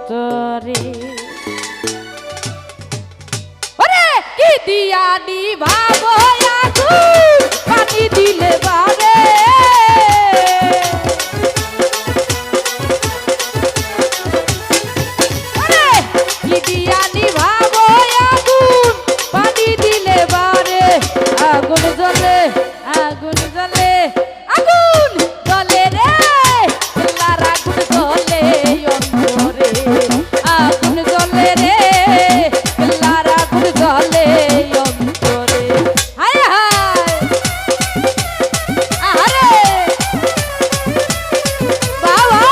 অন্তরে ওরে কি দিয়া নিভাবো আগুন পানি দিলে বারে ওরে কি দিয়া নিভাবো আগুন পানি দিলে বারে আগুন জ্বলে আগুন জ্বলে আগুন জ্বলে রে লার আগুন জ্বলে অন্তরে আগুন জ্বলে রে লার আগুন জ্বলে অন্তরে হায় হায় আরে বাবা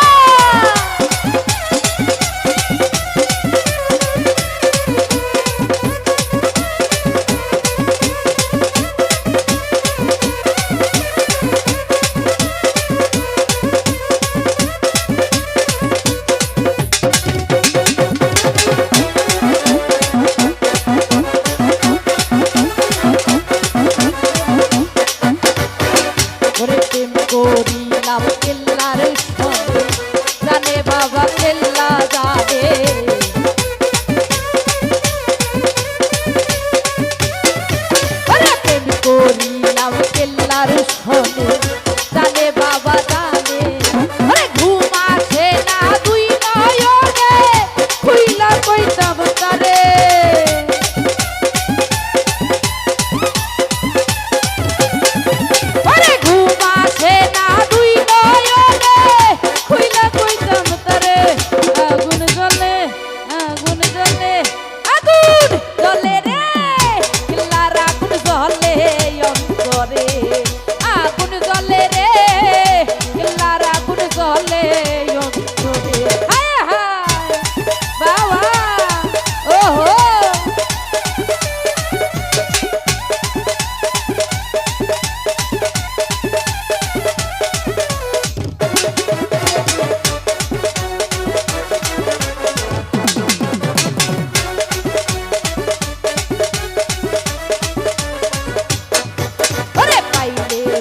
করিলাম কেল্লার সঙ্গে জানে বাবা কেল্লা যাবে প্রেম করিলাম কেল্লার সঙ্গে জানে বাবা জানে ঘুম আসে না দুই নয়নে খুইলা কইতাম তারে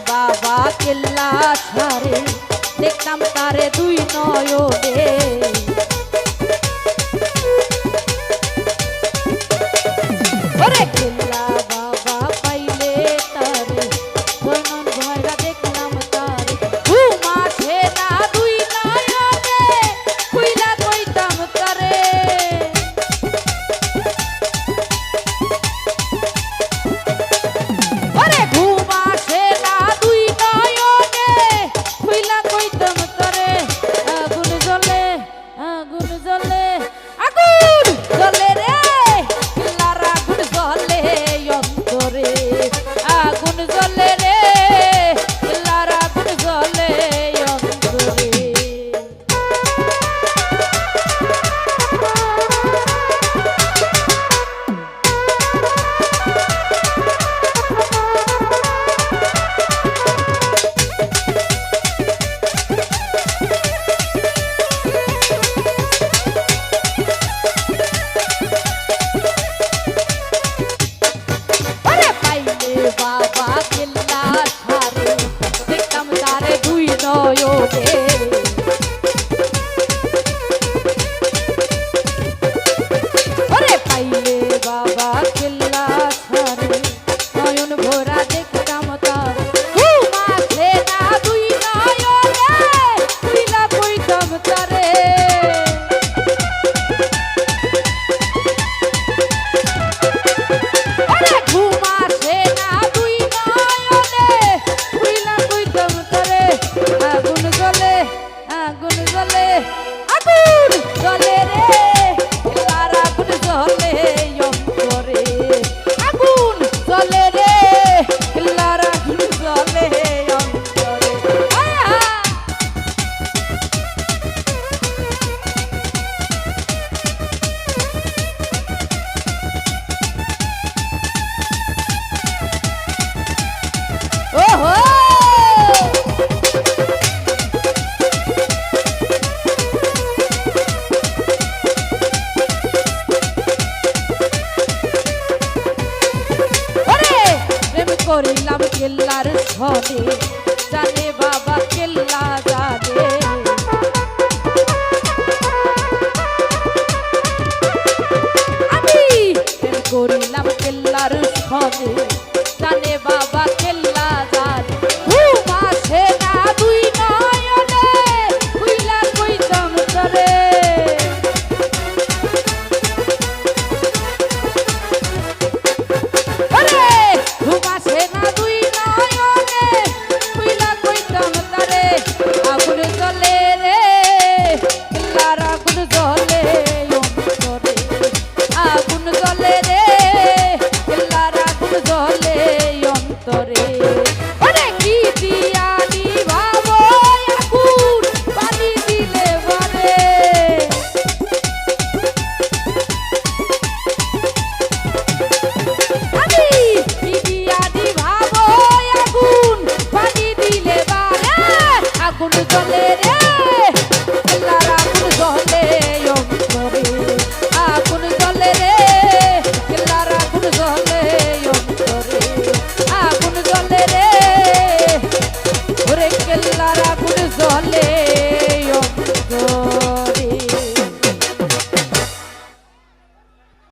বাবা কেল্লা ছাড়ে দেখতাম তারে দুই নয়নে ওরে কেল্লা বাবা পাইলে তারে বনন ভয়রা দেখলাম তারে ঘুম আসে না দুই নয়নে খুইলা কইতাম তারে ওরে ঘুম আসে না দুই নয়নে খুইলা কইতাম তারে আগুন জ্বলে আগুন জ্বলে আগুন জ্বলে রে লার আগুন জ্বলে অন্তরে আগুন জ্বলে রে লার আগুন জ্বলে অন্তরে বাবা কেল্লা ছাড়ে দেখতাম তারে দুই নয়নে ওরে পাইলে বাবা কেল্লা ছাড়ে নয়ন ভরা দেখতাম তার ঘুম আসে না দুই নয়নে খুইলা কইতাম তারে ঘুম আসে না দুই নয়নে খুইলা কইতাম তারে আগুন জ্বলে আগুন জ্বলে আগুন জ্বলে রে লার আগুন জ্বলে অন্তরে আগুন জ্বলে রে লার আগুন জ্বলে অন্তরে ওহো করিলাম কেল্লার ছলে